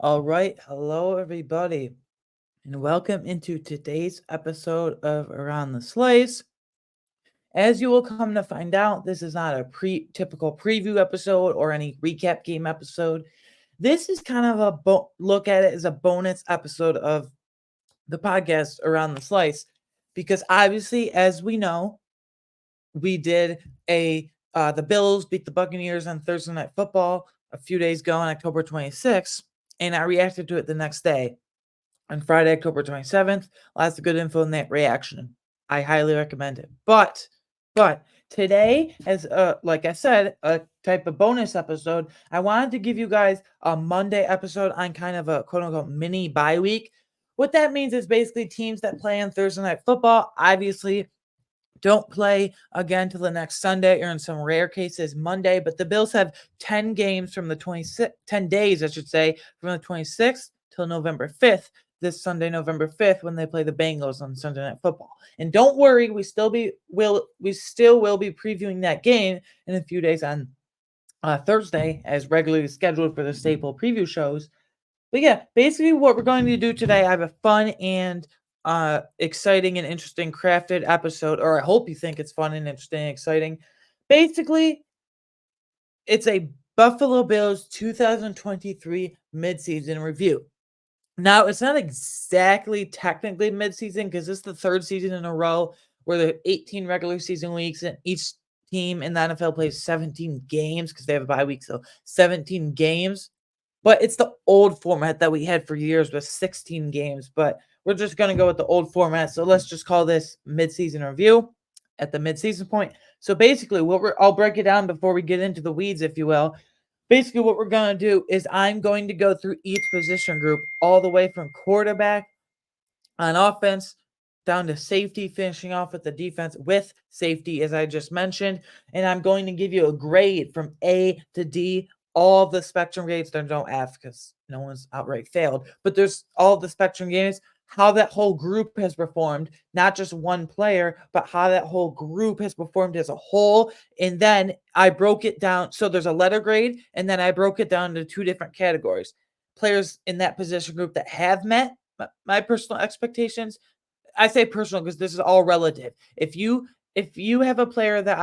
All right, hello everybody, and welcome into today's episode of Around the Slice. As you will come to find out, this is not a typical preview episode or any recap game episode. This is kind of a look at it as a bonus episode of the podcast Around the Slice, because obviously, as we know, we did the Bills beat the Buccaneers on Thursday Night Football a few days ago on October 26th, and I reacted to it the next day on Friday, October 27th. Lots of good info in that reaction. I highly recommend it. But today, as like I said, a type of bonus episode, I wanted to give you guys a Monday episode on kind of a quote unquote mini bye week. What that means is basically teams that play on Thursday Night Football obviously don't play again till the next Sunday, or in some rare cases Monday. But the Bills have 10 games from the 10 days, I should say, from the 26th till November 5th. This Sunday, November 5th, when they play the Bengals on Sunday Night Football. And don't worry, we still will be previewing that game in a few days on Thursday, as regularly scheduled for the staple preview shows. But yeah, basically what we're going to do today, I have a fun and exciting and interesting crafted episode, or I hope you think it's fun and interesting and exciting. Basically, it's a Buffalo Bills 2023 midseason review. Now, it's not exactly technically midseason because this is the third season in a row where there are 18 regular season weeks, and each team in the NFL plays 17 games because they have a bye week, so 17 games. But it's the old format that we had for years with 16 games. But we're just going to go with the old format. So let's just call this midseason review at the midseason point. So basically, I'll break it down before we get into the weeds, if you will. Basically, what we're going to do is I'm going to go through each position group all the way from quarterback on offense down to safety, finishing off with the defense with safety, as I just mentioned. And I'm going to give you a grade from A to D, all the spectrum grades. There's no F because no one's outright failed, but there's all the spectrum grades, how that whole group has performed, not just one player, but how that whole group has performed as a whole. And then I broke it down. So there's a letter grade, and then I broke it down into two different categories. Players in that position group that have met my personal expectations. I say personal because this is all relative. If you have a player that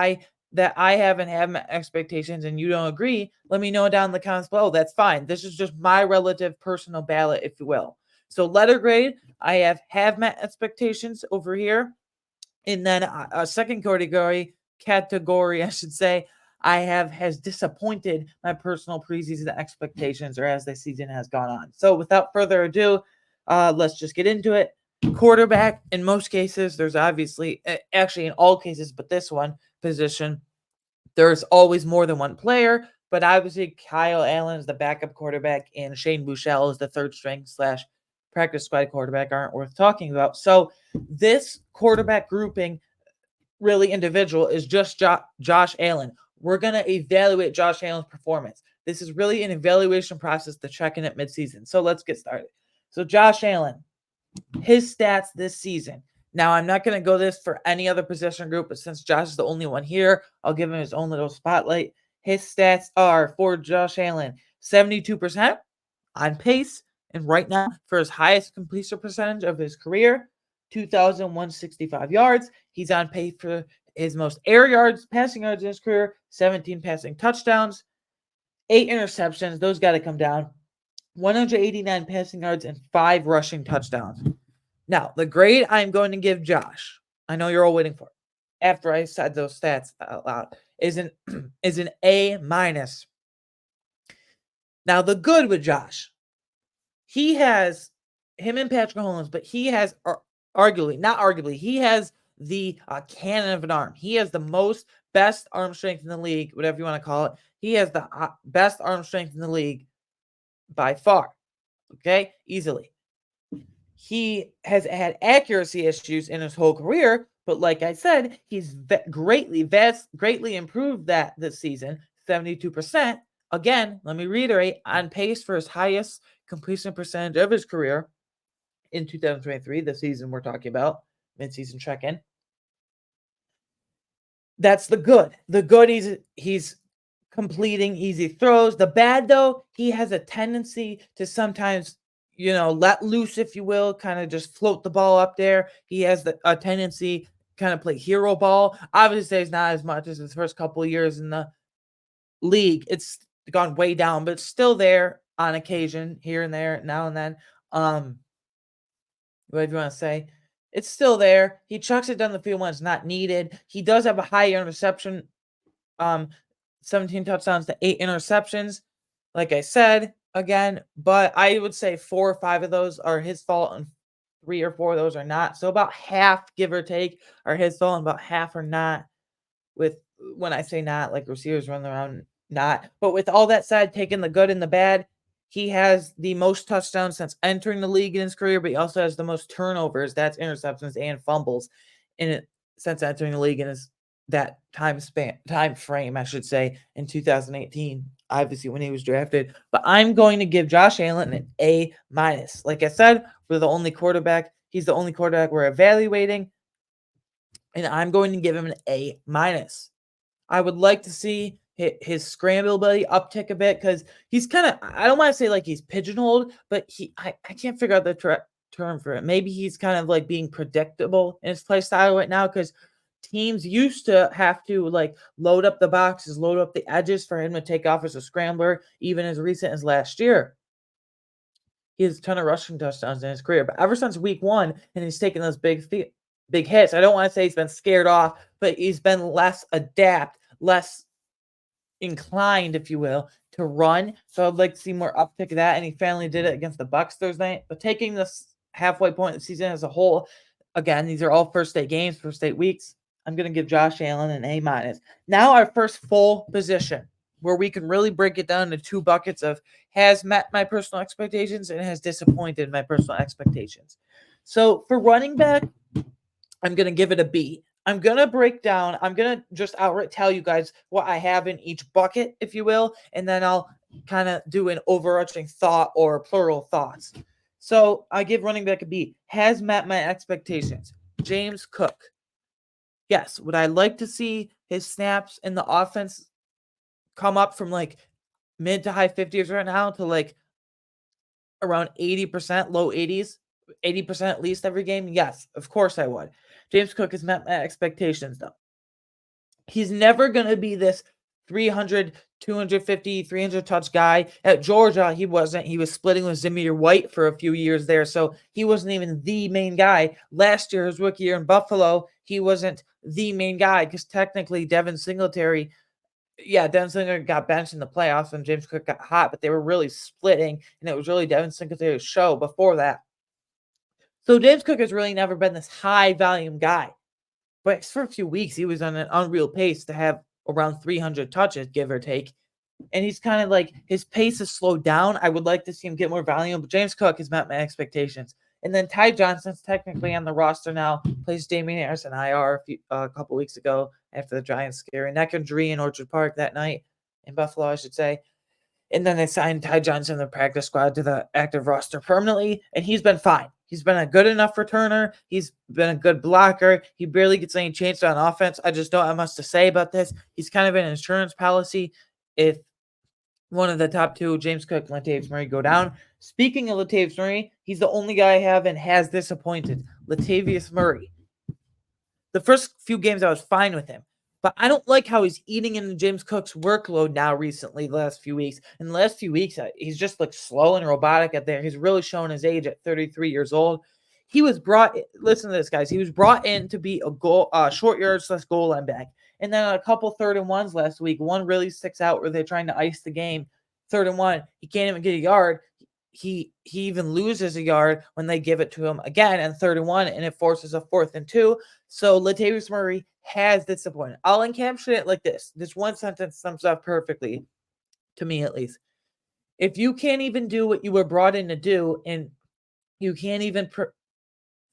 I haven't had my expectations and you don't agree, let me know down in the comments below. That's fine. This is just my relative personal ballot, if you will. So letter grade, I have met expectations over here. And then a second category, I should say, I have has disappointed my personal preseason expectations, or as the season has gone on. So without further ado, let's just get into it. Quarterback, in most cases, there's obviously, actually in all cases, but this one position, there's always more than one player. But obviously, Kyle Allen is the backup quarterback, and Shane Buechele is the third string slash practice squad quarterback, aren't worth talking about. So this quarterback grouping, really individual, is just Josh Allen. We're going to evaluate Josh Allen's performance. This is really an evaluation process to check in at midseason. So let's get started. So Josh Allen, his stats this season. Now, I'm not going to go this for any other position group, but since Josh is the only one here, I'll give him his own little spotlight. His stats are, for Josh Allen, 72% on pace, and right now for his highest completion percentage of his career, 2,165 yards. He's on pace for his most air yards, passing yards in his career, 17 passing touchdowns, 8 interceptions. Those got to come down. 189 passing yards and 5 rushing touchdowns. Now, the grade I'm going to give Josh, I know you're all waiting for it, after I said those stats out loud, is an A minus. Now, the good with Josh, he has him and Patrick Mahomes, but he has he has the cannon of an arm. He has the best arm strength in the league, whatever you want to call it. He has the best arm strength in the league by far. Okay, easily. He has had accuracy issues in his whole career, but like I said, he's greatly improved that this season, 72%. Again, let me reiterate, on pace for his highest completion percentage of his career in 2023, the season we're talking about, midseason check-in. That's the good. The good, he's completing easy throws. The bad, though, he has a tendency to sometimes, let loose, if you will, kind of just float the ball up there. He has a tendency kind of play hero ball. Obviously, it's not as much as his first couple of years in the league. It's gone way down, but it's still there on occasion, here and there, now and then. What do you want to say? It's still there. He chucks it down the field when it's not needed. He does have a high interception, 17 touchdowns to 8 interceptions, like I said again, but I would say 4 or 5 of those are his fault and 3 or 4 of those are not. So about half, give or take, are his fault and about half are not. With when I say not, like receivers running around, not. But with all that said, taking the good and the bad, he has the most touchdowns since entering the league in his career, but he also has the most turnovers, that's interceptions and fumbles, in it since entering the league in his that time frame, I should say, in 2018, obviously when he was drafted. But I'm going to give Josh Allen an A minus. Like I said, we're the only quarterback. He's the only quarterback we're evaluating, and I'm going to give him an A minus. I would like to see his scramble ability uptick a bit because he's kind of, I don't want to say like he's pigeonholed, but I can't figure out the term for it. Maybe he's kind of like being predictable in his play style right now because teams used to have to like load up the boxes, load up the edges for him to take off as a scrambler, even as recent as last year. He has a ton of rushing touchdowns in his career, but ever since week 1, and he's taken those big hits. I don't want to say he's been scared off, but he's been less less inclined, if you will, to run. So I'd like to see more uptick of that, and he finally did it against the Bucs Thursday night. But taking this halfway point of the season as a whole, again, these are all first 8 games, first 8 weeks. I'm going to give Josh Allen an A minus. Now our first full position, where we can really break it down into 2 buckets of has met my personal expectations and has disappointed my personal expectations. So for running back, I'm going to give it a B. I'm going to just outright tell you guys what I have in each bucket, if you will, and then I'll kind of do an overarching thought or plural thoughts. So I give running back a B. Has met my expectations. James Cook. Yes, would I like to see his snaps in the offense come up from like mid to high 50s right now to like around 80%, low 80s, 80% at least every game? Yes, of course I would. James Cook has met my expectations, though. He's never going to be this 300, 250, 300 touch guy. At Georgia, he wasn't. He was splitting with Zamir White for a few years there, so he wasn't even the main guy. Last year, his rookie year in Buffalo, he wasn't the main guy because technically Devin Singletary got benched in the playoffs when James Cook got hot, but they were really splitting, and it was really Devin Singletary's show before that. So James Cook has really never been this high volume guy. But for a few weeks, he was on an unreal pace to have around 300 touches, give or take. And he's kind of like, his pace has slowed down. I would like to see him get more volume, but James Cook has met my expectations. And then Ty Johnson's technically on the roster now, plays Damian Harris in IR a couple weeks ago after the Giants scary neck injury in Orchard Park that night, in Buffalo, I should say. And then they signed Ty Johnson, the practice squad, to the active roster permanently, and he's been fine. He's been a good enough returner. He's been a good blocker. He barely gets any chances on offense. I just don't have much to say about this. He's kind of an insurance policy if one of the top 2, James Cook and Latavius Murray, go down. Speaking of Latavius Murray, he's the only guy I have and has disappointed. Latavius Murray. The first few games, I was fine with him. But I don't like how he's eating into James Cook's workload now recently, the last few weeks. In the last few weeks, he's just looked slow and robotic at there. He's really shown his age at 33 years old. He was listen to this, guys. He was brought in to be a short yards / goal line back. And then a couple 3rd-and-1s last week. One really sticks out where they're trying to ice the game. 3rd-and-1, he can't even get a yard. He even loses a yard when they give it to him again on 3rd-and-1, and it forces a 4th-and-2. So Latavius Murray has disappointed. I'll encapsulate it like this. This one sentence sums up perfectly, to me at least. If you can't even do what you were brought in to do, and you can't even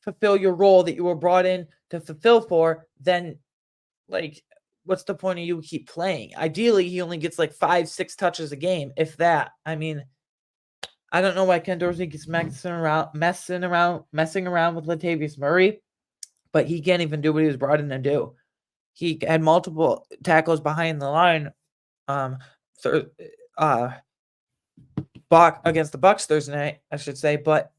fulfill your role that you were brought in to fulfill for, then like, what's the point of you keep playing? Ideally, he only gets like 5-6 touches a game, if that. I mean, I don't know why Ken Dorsey keeps messing around with Latavius Murray, but he can't even do what he was brought in to do. He had multiple tackles behind the line against the Bucks Thursday night, I should say, but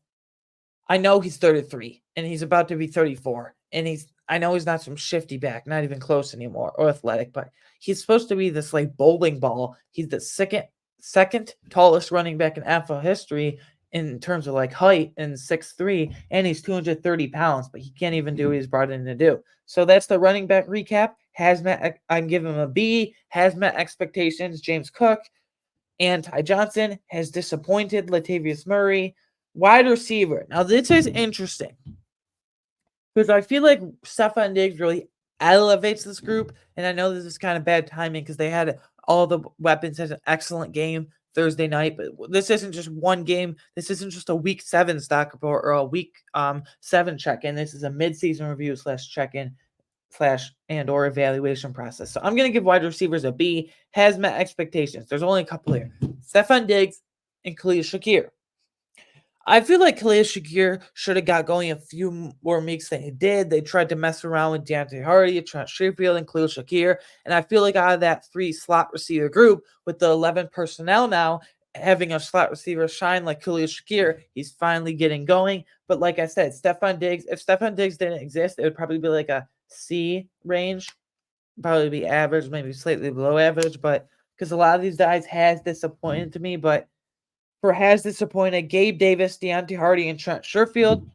I know he's 33 and he's about to be 34. And I know he's not some shifty back, not even close anymore, or athletic, but he's supposed to be this like bowling ball. He's the second tallest running back in NFL history in terms of like height and 6'3", and he's 230 pounds, but he can't even do what he's brought in to do. So that's the running back recap. I'm giving him a B, has met expectations. James Cook and Ty Johnson has disappointed. Latavius Murray. Wide receiver. Now, this is interesting because I feel like Stefon Diggs really elevates this group. And I know this is kind of bad timing because they had all the weapons, had an excellent game Thursday night. But this isn't just one game. This isn't just a week 7 stock report or a week 7 check-in. This is a midseason review / check-in / or evaluation process. So I'm going to give wide receivers a B. Has met expectations. There's only a couple here. Stefon Diggs and Khalil Shakir. I feel like Khalil Shakir should have got going a few more weeks than he did. They tried to mess around with Deontay Hardy, Trent Sherfield, and Khalil Shakir. And I feel like out of that 3 slot receiver group, with the 11 personnel now, having a slot receiver shine like Khalil Shakir, he's finally getting going. But like I said, Stefon Diggs, if Stefon Diggs didn't exist, it would probably be like a C range. Probably be average, maybe slightly below average. But because a lot of these guys has disappointed to me, but has disappointed Gabe Davis, Deontay Hardy, and Trent Sherfield.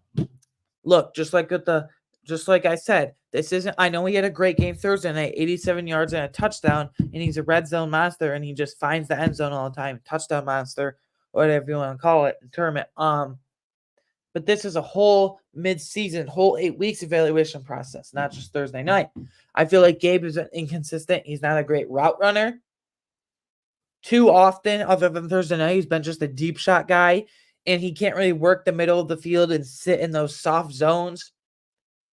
Look, just like I said, this isn't. I know he had a great game Thursday night, 87 yards and a touchdown, and he's a red zone monster, and he just finds the end zone all the time. Touchdown monster, whatever you want to call it, tournament. But this is a whole mid-season, whole 8 weeks evaluation process, not just Thursday night. I feel like Gabe is inconsistent. He's not a great route runner. Too often, other than Thursday night, he's been just a deep shot guy, and he can't really work the middle of the field and sit in those soft zones.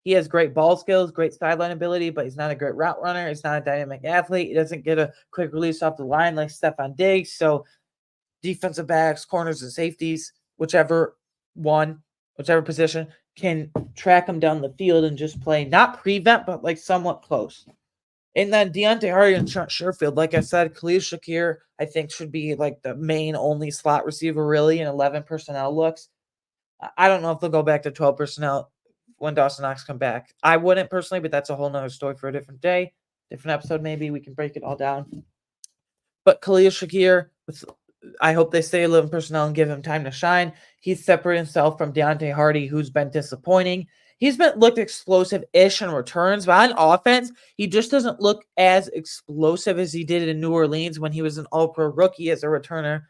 He has great ball skills, great sideline ability, but he's not a great route runner. He's not a dynamic athlete. He doesn't get a quick release off the line like Stefon Diggs. So defensive backs, corners, and safeties, whichever position, can track him down the field and just play, not prevent, but like somewhat close. And then Deontay Hardy and Trent Sherfield, like I said, Khalil Shakir, I think, should be like the main only slot receiver really in 11 personnel looks. I don't know if they'll go back to 12 personnel when Dawson Knox come back. I wouldn't personally, but that's a whole nother story for a different day, different episode maybe. We can break it all down. But Khalil Shakir, I hope they stay 11 personnel and give him time to shine. He's separated himself from Deontay Hardy, who's been disappointing. He's looked explosive-ish in returns, but on offense, he just doesn't look as explosive as he did in New Orleans when he was an all-pro rookie as a returner.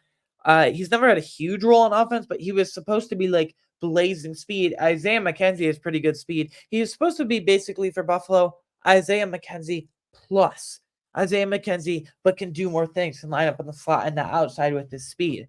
He's never had a huge role on offense, but he was supposed to be like blazing speed. Isaiah McKenzie has pretty good speed. He was supposed to be basically for Buffalo, Isaiah McKenzie plus. Isaiah McKenzie, but can do more things, can line up on the slot and the outside with his speed.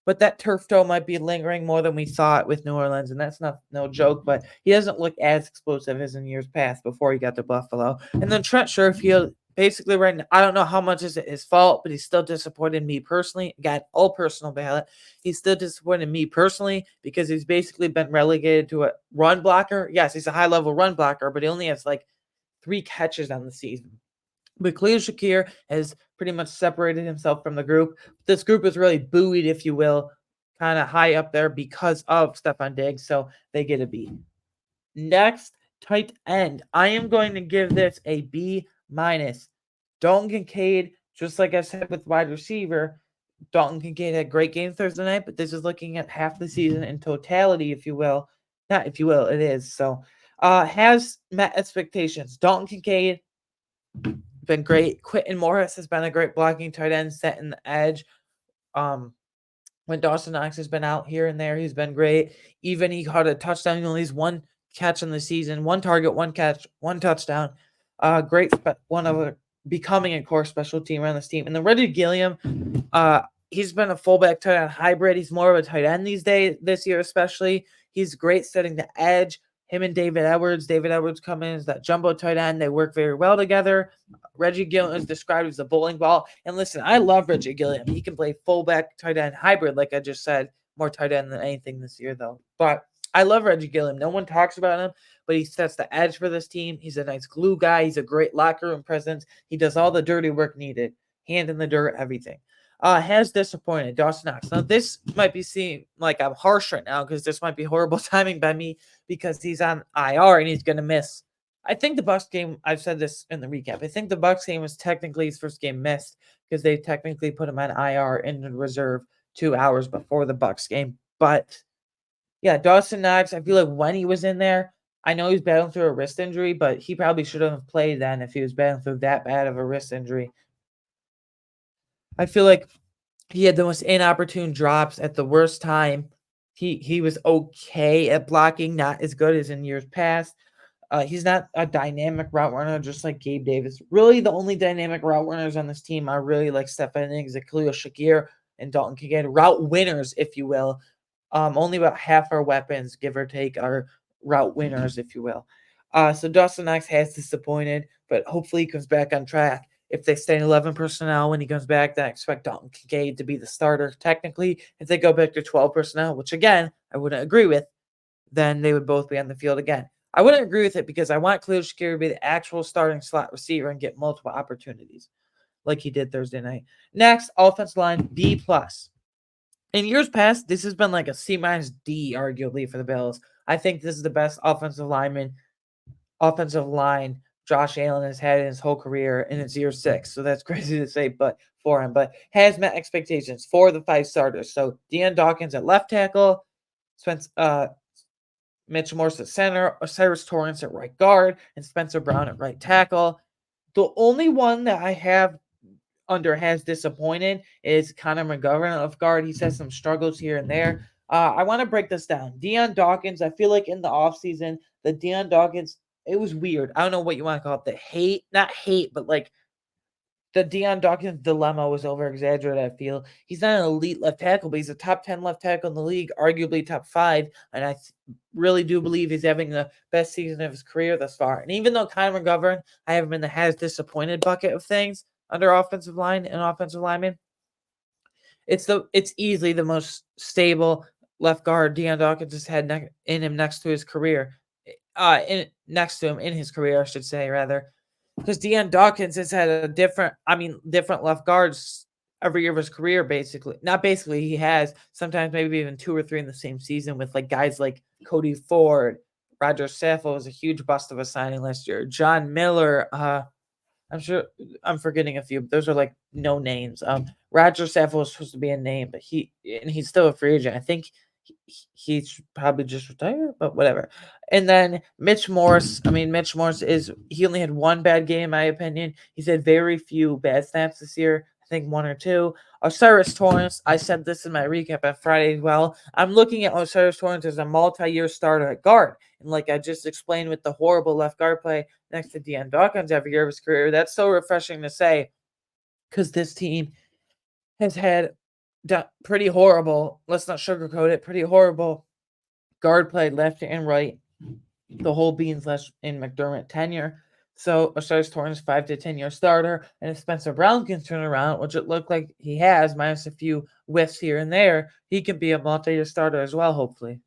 But that turf toe might be lingering more than we thought with New Orleans, and that's no joke, but he doesn't look as explosive as in years past before he got to Buffalo. And then Trent Sherfield, basically right now, I don't know how much is it his fault, but he's still disappointed me personally. Got all personal ballot. He's still disappointed me personally because he's basically been relegated to a run blocker. Yes, he's a high-level run blocker, but he only has like 3 catches on the season. But Khalil Shakir has pretty much separated himself from the group. This group is really buoyed, if you will, kind of high up there because of Stefon Diggs, so they get a B. Next, tight end. I am going to give this a B-. Dalton Kincaid, just like I said with wide receiver, Dalton Kincaid had a great game Thursday night, but this is looking at half the season in totality, if you will. Not if you will, it is. So, has met expectations. Dalton Kincaid, been great. Quentin Morris has been a great blocking tight end, setting the edge. When Dawson Knox has been out here and there, he's been great. Even he caught a touchdown. He only has 1 catch in the season, 1 target, 1 catch, 1 touchdown. Great, one of a becoming a core special team around this team. And then Reggie Gilliam, he's been a fullback tight end hybrid. He's more of a tight end these days, this year especially. He's great setting the edge. Him and David Edwards come in as that jumbo tight end. They work very well together. Reggie Gilliam is described as a bowling ball. And listen, I love Reggie Gilliam. He can play fullback tight end hybrid, like I just said. More tight end than anything this year, though. But I love Reggie Gilliam. No one talks about him, but he sets the edge for this team. He's a nice glue guy. He's a great locker room presence. He does all the dirty work needed. Hand in the dirt, everything. Has disappointed Dawson Knox. Now, this might be seen like I'm harsh right now because this might be horrible timing by me because he's on IR and he's going to miss. I think the Bucks game, I've said this in the recap, I think the Bucks game was technically his first game missed because they technically put him on IR in the reserve 2 hours before the Bucks game. But yeah, Dawson Knox, I feel like when he was in there, I know he's battling through a wrist injury, but he probably shouldn't have played then if he was battling through that bad of a wrist injury. I feel like he had the most inopportune drops at the worst time. He was okay at blocking, not as good as in years past. He's not a dynamic route runner, just like Gabe Davis. Really, the only dynamic route runners on this team are really like Stefan Diggs, Khalil Shakir, and Dalton Kincaid. Route winners, if you will. Only about half our weapons, give or take, are route winners, if you will. So Dawson Knox has disappointed, but hopefully he comes back on track. If they stay in 11 personnel when he comes back, then I expect Dalton Kincaid to be the starter. Technically, if they go back to 12 personnel, which again, I wouldn't agree with, then they would both be on the field again. I wouldn't agree with it because I want Khalil Shakir to be the actual starting slot receiver and get multiple opportunities like he did Thursday night. Next, offensive line, B+. In years past, this has been like a C minus D, arguably, for the Bills. I think this is the best offensive line Josh Allen has had in his whole career, and it's year 6. So that's crazy to say, but for him, but has met expectations for the 5 starters. So Deion Dawkins at left tackle, Mitch Morse at center, Osiris Torrance at right guard, and Spencer Brown at right tackle. The only one that I have under has disappointed is Connor McGovern at left guard. He's had some struggles here and there. I want to break this down. Deion Dawkins, I feel like in the offseason, the Deion Dawkins, it was weird. I don't know what you want to call it. The hate, not hate, but like the Deion Dawkins dilemma was over exaggerated, I feel. He's not an elite left tackle, but he's a top 10 left tackle in the league, arguably top 5. And I really do believe he's having the best season of his career thus far. And even though Connor McGovern, I have him in the has disappointed bucket of things under offensive line and offensive lineman, it's easily the most stable left guard Deion Dawkins has had in him next to his career. Next to him in his career, I should say, rather. Because Deion Dawkins has had different left guards every year of his career, basically. Not basically, he has sometimes maybe even 2 or 3 in the same season with like guys like Cody Ford. Roger Saffold was a huge bust of a signing last year. John Miller, I'm sure I'm forgetting a few, but those are like no names. Roger Saffold was supposed to be a name, but he's still a free agent. I think he should probably just retire, but whatever. And then Mitch Morse. Mitch Morse he only had 1 bad game, in my opinion. He's had very few bad snaps this year. I think 1 or 2. Osiris Torrance, I said this in my recap on Friday as well. I'm looking at Osiris Torrance as a multi-year starter at guard. And like I just explained with the horrible left guard play next to Deion Dawkins every year of his career, that's so refreshing to say because this team has had pretty horrible, let's not sugarcoat it, pretty horrible guard play left and right the whole Beans in McDermott tenure. So Osiris Torrance 5 to 10 year starter, and if Spencer Brown can turn around, which it looked like he has, minus a few whiffs here and there, he can be a multi-year starter as well, hopefully.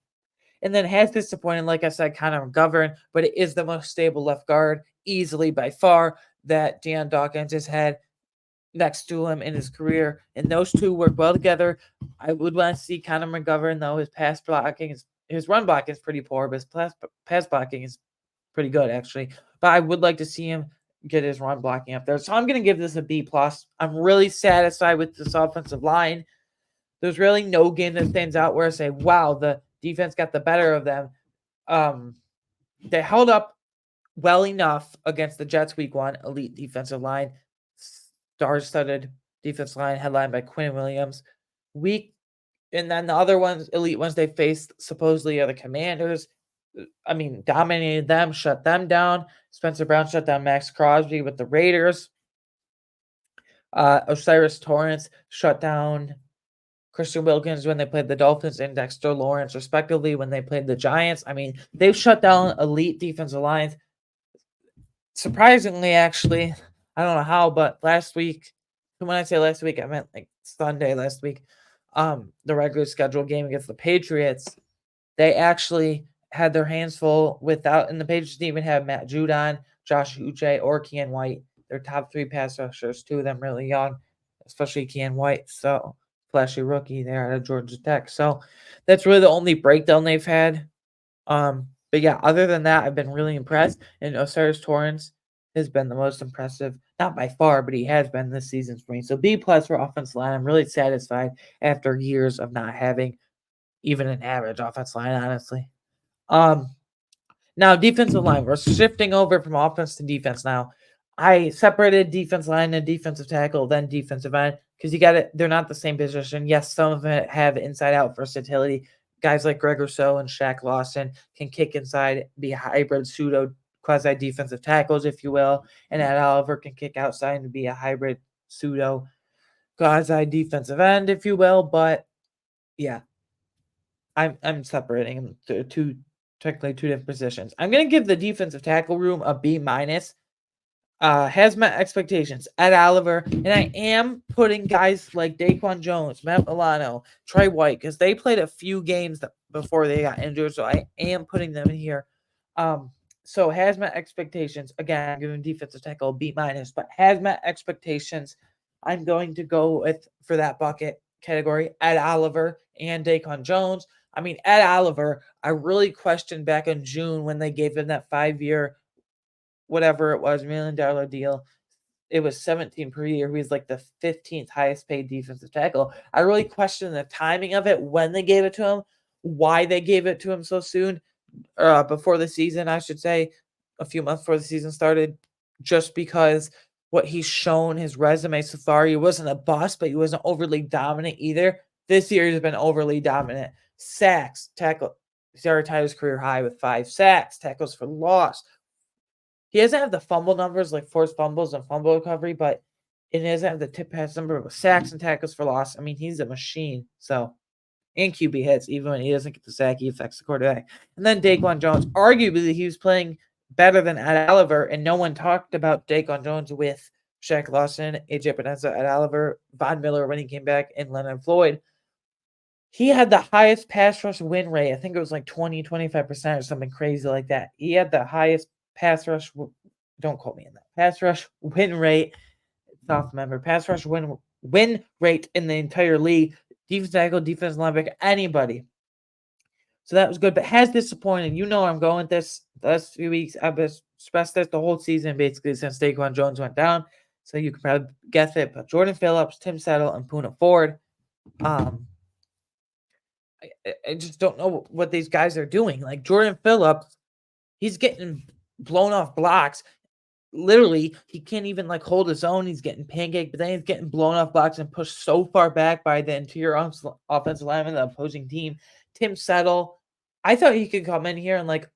And then has disappointed, like I said, Connor McGovern, but it is the most stable left guard, easily by far, that Deion Dawkins has had next to him in his career. And those two work well together. I would want to see Connor McGovern, though his run blocking is pretty poor, but his pass blocking is pretty good, actually. But I would like to see him get his run blocking up there. So I'm going to give this a B+. I'm really satisfied with this offensive line. There's really no game that stands out where I say, wow, the defense got the better of them. They held up well enough against the Jets week 1, elite defensive line, star-studded defensive line headlined by Quinn Williams. And then the other ones, elite ones they faced supposedly are the Commanders. Dominated them, shut them down. Spencer Brown shut down Max Crosby with the Raiders. Osiris Torrance shut down Christian Wilkins when they played the Dolphins and Dexter Lawrence, respectively, when they played the Giants. They've shut down elite defensive lines. Surprisingly, actually, I don't know how, but last week, when I say last week, I meant like Sunday last week, the regular scheduled game against the Patriots, they actually had their hands full and the Patriots didn't even have Matt Judon, Josh Uche, or Kean White. Their top 3 pass rushers, 2 of them really young. especially Kean White. So flashy rookie there out of Georgia Tech. So that's really the only breakdown they've had. But yeah, other than that, I've been really impressed. And Osiris Torrance has been the most impressive, not by far, but he has been this season for me. So B plus for offensive line. I'm really satisfied after years of not having even an average offensive line, honestly. Um, Now defensive line. We're shifting over from offense to defense now. I separated defense line and defensive tackle, then defensive end, because you got it. They're not the same position. Yes, some of them have inside out versatility. Guys like Greg Rousseau and Shaq Lawson can kick inside, be hybrid pseudo quasi defensive tackles, if you will. And Ed Oliver can kick outside and be a hybrid pseudo quasi defensive end, if you will. But yeah, I'm separating them to technically two different positions. I'm gonna give the defensive tackle room a B minus. Has met expectations at Oliver, and I am putting guys like Daquan Jones, Matt Milano, Trey White, because they played a few games before they got injured, so I am putting them in here. So has met expectations. Again, I'm giving defensive tackle a B minus, but has met expectations. I'm going to go with for that bucket category Ed Oliver and Daquan Jones. I mean, Ed Oliver, I really questioned back in June when they gave him that 5-year whatever it was, $1 million deal. It was 17 per year. He was like the 15th highest paid defensive tackle. I really questioned the timing of it, when they gave it to him, why they gave it to him so soon, before the season, I should say, a few months before the season started, just because what he's shown, his resume so far, he wasn't a bust, but he wasn't overly dominant either. This year he's been overly dominant. Sacks, tackle. He's already tied his career high with 5 sacks, tackles for loss. He doesn't have the fumble numbers like forced fumbles and fumble recovery, but it doesn't have the tip pass number with sacks and tackles for loss. I mean, he's a machine. So, and QB hits, even when he doesn't get the sack, he affects the quarterback. And then Daquan Jones, arguably, he was playing better than Ed Oliver, and no one talked about Daquan Jones with Shaq Lawson, AJ Panessa, Ed Oliver, Von Miller when he came back, and Leonard Floyd. He had the highest pass rush win rate. I think it was like 20-25% or something crazy like that. He had the highest pass rush. Don't quote me on that. Pass rush win rate. Soft member. Pass rush win rate in the entire league. Defense tackle, defense linebacker, anybody. So that was good, but has disappointed. You know I'm going with this the last few weeks. I've expressed this the whole season basically since Daquan Jones went down. So you can probably guess it. But Jordan Phillips, Tim Settle, and Poona Ford. I just don't know what these guys are doing. Like Jordan Phillips, he's getting blown off blocks. Literally, he can't even like hold his own. He's getting pancaked, but then he's getting blown off blocks and pushed so far back by the interior offensive lineman of the opposing team. Tim Settle, I thought he could come in here and like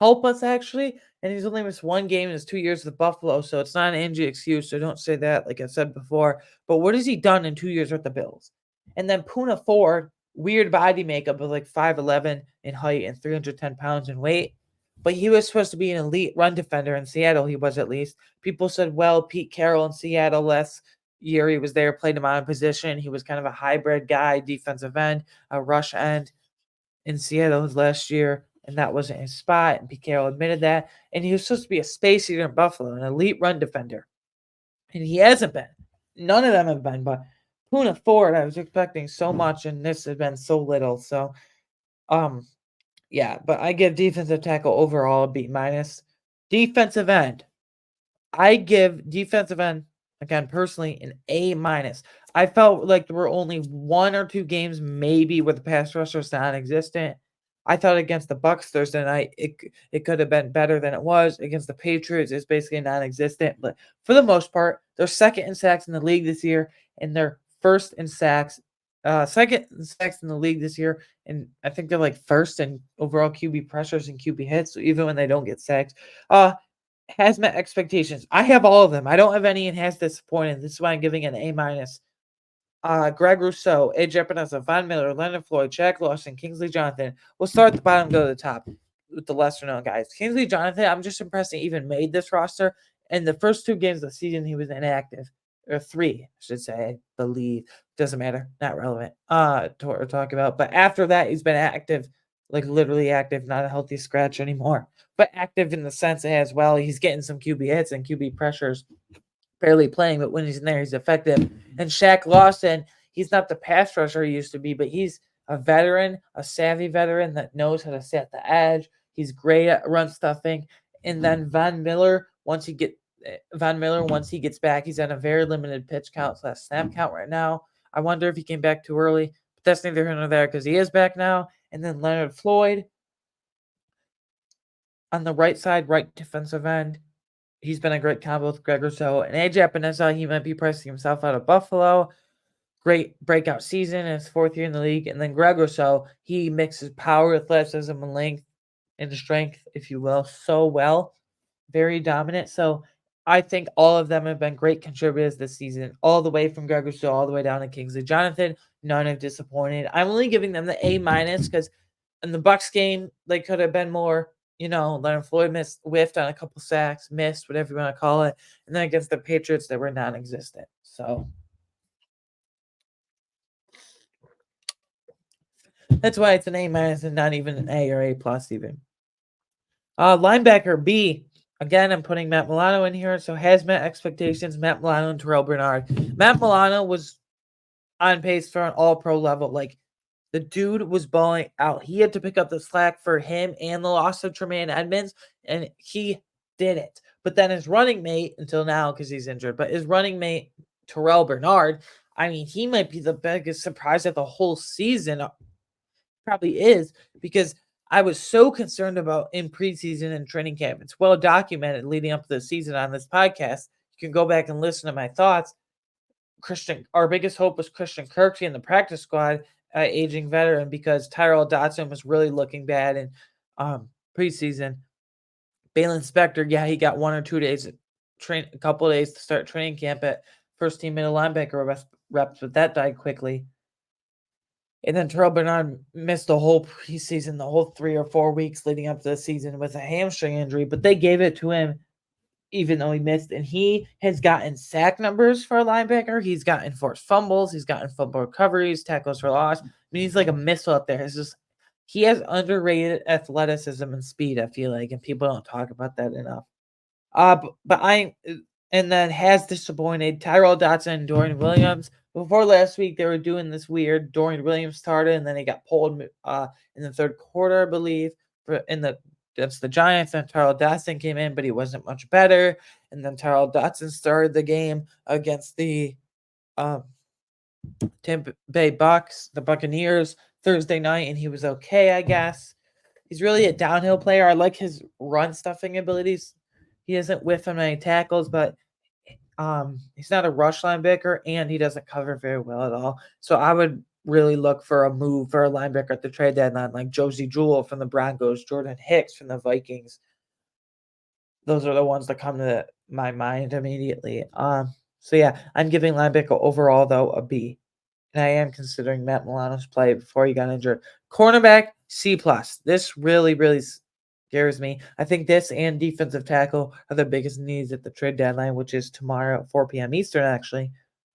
help us actually. And he's only missed 1 game in his 2 years with Buffalo, so it's not an injury excuse. So don't say that, like I said before. But what has he done in 2 years with the Bills? And then Poona Ford, weird body makeup of like 5'11" in height and 310 pounds in weight. But he was supposed to be an elite run defender in Seattle. He was at least. People said, well, Pete Carroll in Seattle last year, he was there, played him on a position. He was kind of a hybrid guy, defensive end, a rush end in Seattle last year, and that wasn't his spot. And Pete Carroll admitted that. And he was supposed to be a space eater in Buffalo, an elite run defender. And he hasn't been. None of them have been, but Poona Ford, I was expecting so much, and this has been so little. So, yeah, but I give defensive tackle overall a B minus. Defensive end, I give defensive end, again, personally, an A minus. I felt like there were only 1 or 2 games maybe where the pass rush was non-existent. I thought against the Bucs Thursday night, it could have been better than it was. Against the Patriots, it's basically non-existent. But for the most part, they're second in sacks in the league this year, and they're first in sacks, second in sacks in the league this year. And I think they're like first in overall QB pressures and QB hits. So even when they don't get sacks, has met expectations. I have all of them. I don't have any and has disappointed. This is why I'm giving it an A minus. Greg Rousseau, AJ Epinesa, Von Miller, Leonard Floyd, Shaq Lawson, Kingsley Jonathan. We'll start at the bottom, go to the top with the lesser known guys. Kingsley Jonathan, I'm just impressed he even made this roster. In the first 2 games of the season, he was inactive. Or 3, I should say, I believe. Doesn't matter. Not relevant to what we're talking about. But after that, he's been active, like literally active, not a healthy scratch anymore. But active in the sense as well, he's getting some QB hits and QB pressures. barely playing, but when he's in there, he's effective. And Shaq Lawson, he's not the pass rusher he used to be, but he's a veteran, a savvy veteran that knows how to set the edge. He's great at run stuffing. And then Von Miller, once he gets back, he's on a very limited pitch count / snap count right now. I wonder if he came back too early, but that's neither here nor there because he is back now. And then Leonard Floyd on the right side, right defensive end. He's been a great combo with Greg Rousseau. And AJ Epinesa, he might be pricing himself out of Buffalo. Great breakout season in his 4th year in the league. And then Greg Rousseau, he mixes power, athleticism, and length and strength, if you will, so well. Very dominant. So I think all of them have been great contributors this season, all the way from Greg Rousseau all the way down to Kingsley Jonathan. None have disappointed. I'm only giving them the A- because in the Bucks game, they could have been more. Leonard Floyd whiffed on a couple sacks, missed, whatever you want to call it. And then against the Patriots, they were non-existent. So that's why it's an A- and not even an A or A+ even. Linebacker B. Again, I'm putting Matt Milano in here. So has met expectations. Matt Milano and Terrell Bernard. Matt Milano was on pace for an all-pro level. Like, the dude was balling out. He had to pick up the slack for him and the loss of Tremaine Edmonds, and he did it. But then his running mate, until now because he's injured, but his running mate, Terrell Bernard, I mean, he might be the biggest surprise of the whole season. Probably is, because I was so concerned about in preseason and training camp. It's well documented leading up to the season on this podcast. You can go back and listen to my thoughts. Our biggest hope was Christian Kirksey in the practice squad, aging veteran, because Tyrell Dotson was really looking bad in preseason. Balin Spector, yeah, he got 1 or 2 days, a couple of days to start training camp at first team middle linebacker reps, but that died quickly. And then Terrell Bernard missed the whole preseason, the whole 3 or 4 weeks leading up to the season with a hamstring injury, but they gave it to him even though he missed. And he has gotten sack numbers for a linebacker. He's gotten forced fumbles. He's gotten fumble recoveries, tackles for loss. I mean, he's like a missile up there. He has underrated athleticism and speed, I feel like, and people don't talk about that enough. And then has disappointed Tyrell Dotson and Dorian Williams. Before last week, they were doing this weird. Dorian Williams started, and then he got pulled in the 3rd quarter, I believe, against the Giants. And Tyrell Dotson came in, but he wasn't much better. And then Tyrell Dotson started the game against the Tampa Bay Bucks, the Buccaneers, Thursday night, and he was okay, I guess. He's really a downhill player. I like his run stuffing abilities. He doesn't whiff on any tackles, but he's not a rush linebacker, and he doesn't cover very well at all. So I would really look for a move for a linebacker at the trade deadline, like Josie Jewell from the Broncos, Jordan Hicks from the Vikings. Those are the ones that come to my mind immediately. So yeah, I'm giving linebacker overall though a B, and I am considering Matt Milano's play before he got injured. Cornerback C+. This really scares me. I think this and defensive tackle are the biggest needs at the trade deadline, which is tomorrow at 4 p.m. Eastern, actually,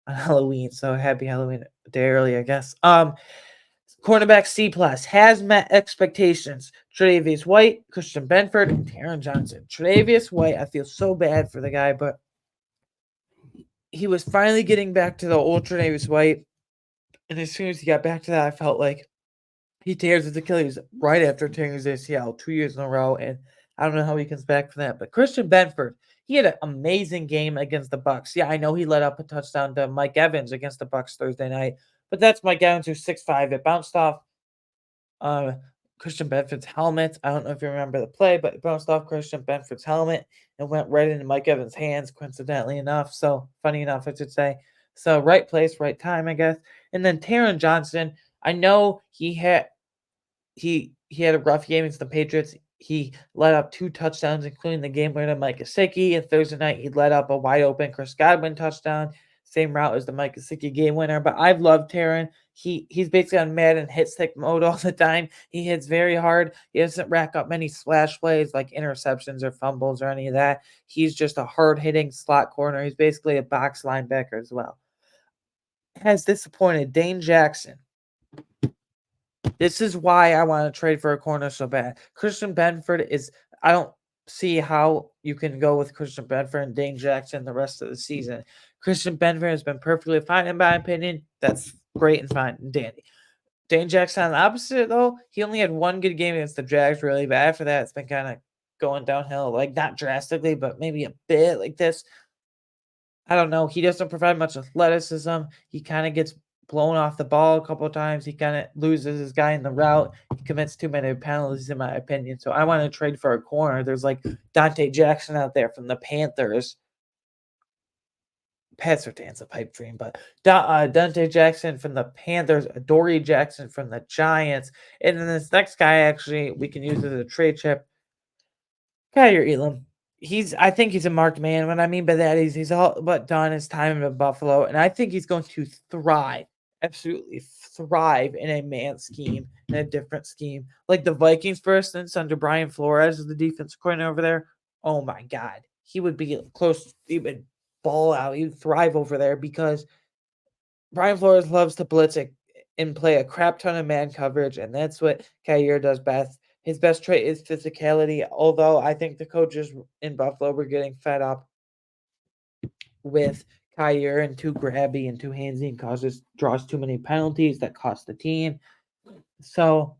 on Halloween. So happy Halloween a day early, I guess. Cornerback C+ has met expectations. Tre'Davious White, Christian Benford, and Taron Johnson. Tre'Davious White, I feel so bad for the guy, but he was finally getting back to the old Tre'Davious White. And as soon as he got back to that, I felt like he tears his Achilles right after tearing his ACL 2 years in a row, and I don't know how he comes back from that. But Christian Benford, he had an amazing game against the Bucks. Yeah, I know he let up a touchdown to Mike Evans against the Bucks Thursday night, but that's Mike Evans, who's 6'5". It bounced off Christian Benford's helmet. I don't know if you remember the play, but it bounced off Christian Benford's helmet and went right into Mike Evans' hands, coincidentally enough. So, funny enough, I should say. So, right place, right time, I guess. And then Taron Johnson, I know he had a rough game against the Patriots. He let up 2 touchdowns, including the game winner Mike Gesicki. And Thursday night, he let up a wide open Chris Godwin touchdown. Same route as the Mike Gesicki game winner. But I've loved Taron. He's basically on Madden hit stick mode all the time. He hits very hard. He doesn't rack up many splash plays like interceptions or fumbles or any of that. He's just a hard-hitting slot corner. He's basically a box linebacker as well. Has disappointed Dane Jackson. This is why I want to trade for a corner so bad. Christian Benford is, I don't see how you can go with Christian Benford and Dane Jackson the rest of the season. Christian Benford has been perfectly fine in my opinion. That's great and fine and dandy. Dane Jackson on the opposite though, he only had one good game against the Jags really, but after that it's been kind of going downhill, like not drastically, but maybe a bit like this. I don't know. He doesn't provide much athleticism. He kind of gets blown off the ball a couple of times. He kind of loses his guy in the route. He commits too many penalties, in my opinion. So I want to trade for a corner. There's like Dante Jackson out there from the Panthers. Pat Surtain's a pipe dream, but Dante Jackson from the Panthers, Dory Jackson from the Giants, and then this next guy actually we can use as a trade chip. Kyrie Elam. I think he's a marked man. What I mean by that is he's all but done his time in Buffalo, and I think he's going to thrive, absolutely thrive in a man scheme, in a different scheme. Like the Vikings, for instance, under Brian Flores as the defense coordinator over there. Oh my God. He would be close, he would ball out. He would thrive over there because Brian Flores loves to blitz it and play a crap ton of man coverage, and that's what Kyer does best. His best trait is physicality, although I think the coaches in Buffalo were getting fed up with Kyer and too grabby and too handsy and draws too many penalties that cost the team. So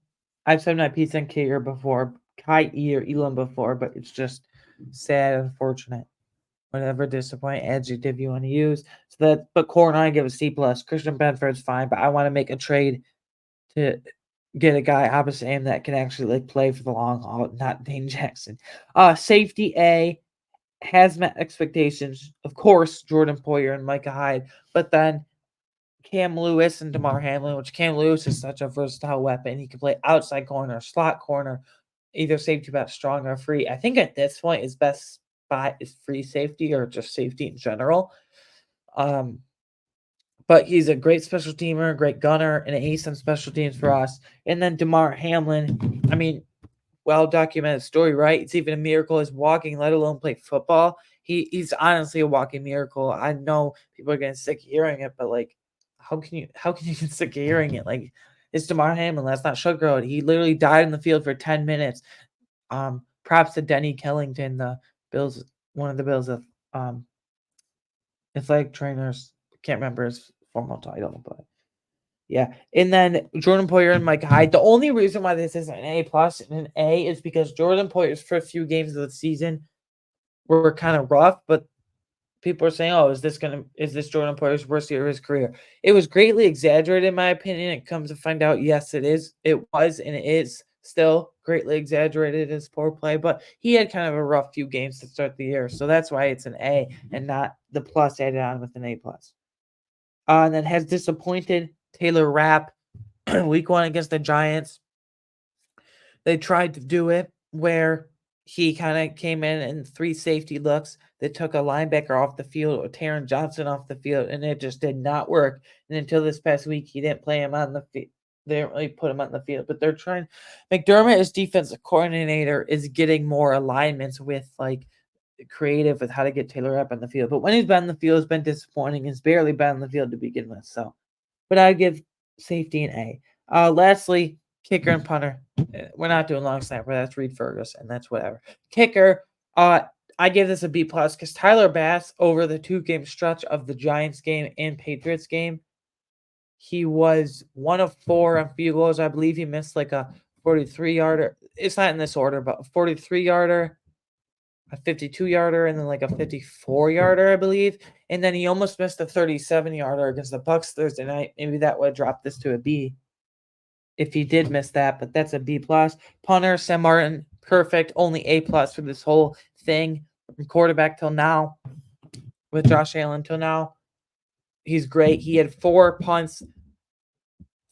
I've said my piece on Kyer before, Kyer Elam before, but it's just sad, unfortunate. Whatever disappointing adjective you want to use. So that, but Core and I give a C plus. Christian Benford's fine, but I want to make a trade to get a guy opposite him that can actually like play for the long haul, not Dane Jackson. Safety A has met expectations. Of course, Jordan Poyer and Micah Hyde, but then Cam Lewis and DeMar Hamlin, which Cam Lewis is such a versatile weapon. He can play outside corner, slot corner, either safety back strong or free. I think at this point his best spot is free safety or just safety in general. But he's a great special teamer, great gunner, and an ace on special teams for us. And then DeMar Hamlin, I mean, well documented story, right? It's even a miracle he's walking, let alone play football. He's honestly a walking miracle. I know people are getting sick of hearing it, but like, how can you get sick of hearing it? Like, it's DeMar Hamlin. Let's not sugarcoat it. He literally died in the field for 10 minutes. Props to Denny Kellington, the Bills, one of the Bills of athletic trainers. Can't remember his formal title, but yeah. And then Jordan Poyer and Mike Hyde. The only reason why this isn't an A plus and an A is because Jordan Poyer's first few games of the season were kind of rough, but people are saying, "Oh, is this Jordan Poyer's worst year of his career?" It was greatly exaggerated, in my opinion. It comes to find out, yes, it is. It was, and it is still greatly exaggerated his poor play. But he had kind of a rough few games to start the year, so that's why it's an A and not the plus added on with an A plus. And then has disappointed Taylor Rapp week 1 against the Giants. They tried to do it where he kind of came in 3 safety looks that took a linebacker off the field or Taron Johnson off the field, and it just did not work. And until this past week, he didn't play him on the field. They didn't really put him on the field, but they're trying. McDermott, as defensive coordinator, is getting more alignments with like creative with how to get Taylor Rapp on the field. But when he's been on the field, it's been disappointing. He's barely been on the field to begin with. So, but I give safety an A. Lastly, kicker and punter. We're not doing long snapper. That's Reed Ferguson. That's whatever. Kicker. I give this a B plus because Tyler Bass over the 2-game stretch of the Giants game and Patriots game, he was 1 of 4 on field goals. I believe he missed like a 43-yarder. It's not in this order, but a 43-yarder, a 52-yarder, and then like a 54-yarder, I believe. And then he almost missed a 37-yarder against the Bucs Thursday night. Maybe that would drop this to a B if he did miss that, but that's a B plus. Punter, Sam Martin, perfect. Only A plus for this whole thing. From quarterback till now, with Josh Allen till now, he's great. He had 4 punts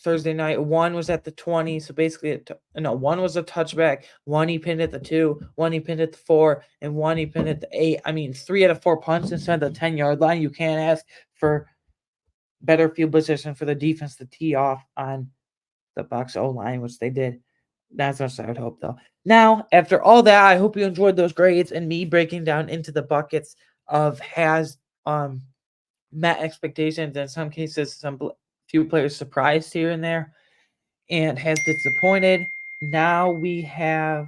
Thursday night. 1 was at the 20, so basically, 1 was a touchback. 1 he pinned at the 2, 1 he pinned at the 4, and 1 he pinned at the 8. I mean, 3 out of 4 punts inside the 10-yard line. You can't ask for better field position for the defense to tee off on the Bucs O-line, which they did. That's what I would hope, though. Now, after all that, I hope you enjoyed those grades and me breaking down into the buckets of has met expectations. In some cases, some few players surprised here and there, and has disappointed. Now we have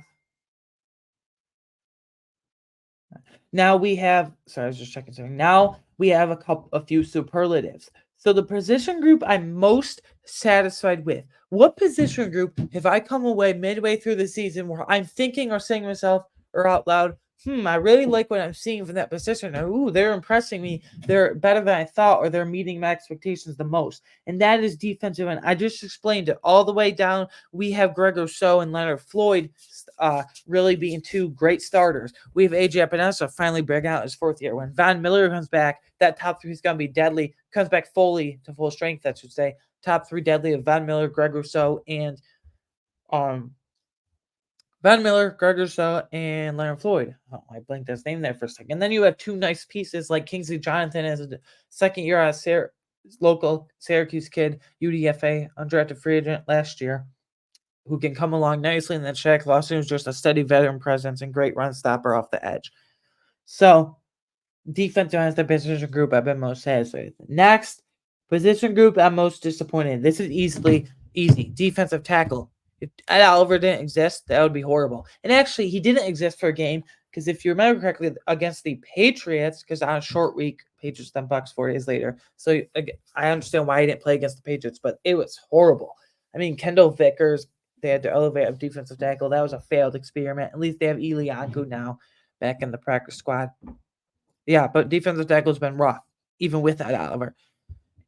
Now we have, sorry, I was just checking something. Now we have a few superlatives. So the position group I'm most satisfied with. What position group have I come away midway through the season where I'm thinking or saying to myself or out loud, I really like what I'm seeing from that position. Or, ooh, they're impressing me. They're better than I thought, or they're meeting my expectations the most. And that is defensive end. I just explained it all the way down. We have Greg Rousseau and Leonard Floyd really being two great starters. We have AJ Epinesa finally breaking out his fourth year. When Von Miller comes back, that top three is going to be deadly. Comes back fully to full strength, I should say. Top three deadly of Von Miller, Greg Rousseau, and Von Miller, Greg Rousseau, and Leonard Floyd. Oh, I blanked his name there for a second. And then you have two nice pieces like Kingsley Jonathan as a second year out of local Syracuse kid, UDFA, undrafted free agent last year, who can come along nicely. And then Shaq Lawson, who's just a steady veteran presence and great run stopper off the edge. So, defensive is the position group I've been most satisfied with. Next, position group I'm most disappointed in. This is easy. Defensive tackle. If Ed Oliver didn't exist, that would be horrible. And actually, he didn't exist for a game because if you remember correctly, against the Patriots, because on a short week, Patriots then Bucks 4 days later. So I understand why he didn't play against the Patriots, but it was horrible. I mean, Kendall Vickers, they had to elevate a defensive tackle. That was a failed experiment. At least they have Eli Anku now back in the practice squad. Yeah, but defensive tackle's been rough, even with that Oliver.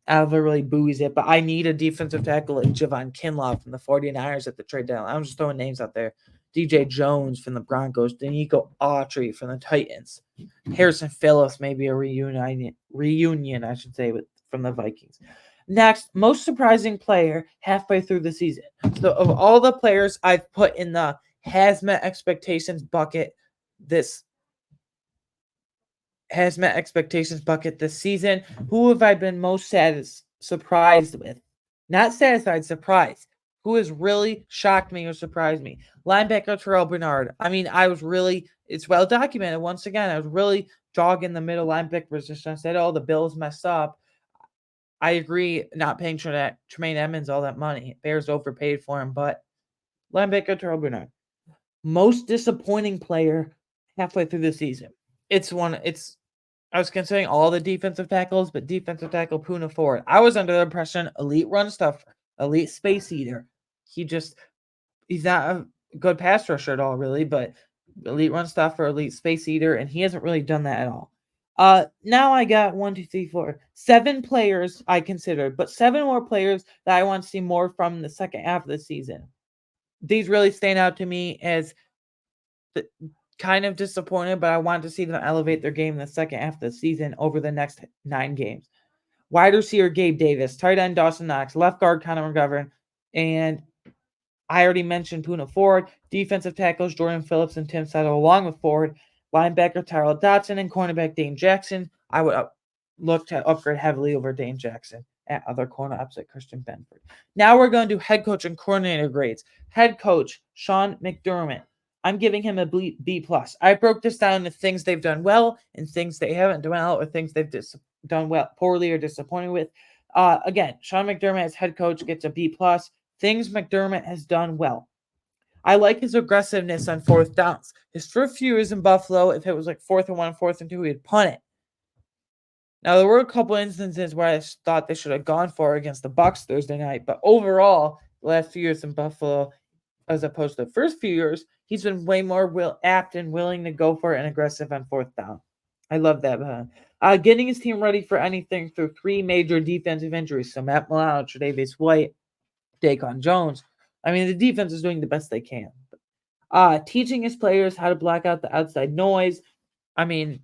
Oliver really buoys it, but I need a defensive tackle like Javon Kinlaw from the 49ers at the trade deadline. I'm just throwing names out there. DJ Jones from the Broncos, Danico Autry from the Titans, Harrison Phillips, maybe a reunion, I should say, from the Vikings. Next, most surprising player halfway through the season. So of all the players I've put in the has met expectations bucket this season. Who have I been most surprised with? Not satisfied, surprised. Who has really shocked me or surprised me? Linebacker Terrell Bernard. I mean, it's well documented. Once again, I was really dogging the middle linebacker position. I said, the Bills messed up. I agree, not paying Tremaine Edmonds all that money. Bears overpaid for him, but linebacker Terrell Bernard. Most disappointing player halfway through the season. I was considering all the defensive tackles, but defensive tackle Poona Ford. I was under the impression elite run stuffer, elite space eater. He's not a good pass rusher at all, really, but elite run stuffer, elite space eater, and he hasn't really done that at all. Now I got 7 players I considered, but 7 more players that I want to see more from the second half of the season. These really stand out to me as kind of disappointed, but I want to see them elevate their game in the second half of the season over the next 9 games. Wide receiver Gabe Davis, tight end Dawson Knox, left guard Connor McGovern, and I already mentioned Poona Ford, defensive tackles Jordan Phillips and Tim Settle along with Ford, linebacker Tyrell Dotson, and cornerback Dane Jackson. I would look to upgrade heavily over Dane Jackson at other corner opposite Christian Benford. Now we're going to do head coach and coordinator grades. Head coach Sean McDermott. I'm giving him a B+. I broke this down into things they've done well and things they haven't done well, or things they've done well poorly or disappointed with. Again, Sean McDermott as head coach gets a B+. Things McDermott has done well. I like his aggressiveness on 4th downs. His first few years in Buffalo, if it was like 4th and 1, 4th and 2, he'd punt it. Now, there were a couple instances where I thought they should have gone for it against the Bucks Thursday night, but overall, the last few years in Buffalo, as opposed to the first few years, he's been way more apt and willing to go for it and aggressive on 4th down. I love that. Getting his team ready for anything through 3 major defensive injuries. So Matt Milano, Tre'Davious White, Daquan Jones. I mean, the defense is doing the best they can. Teaching his players how to block out the outside noise. I mean,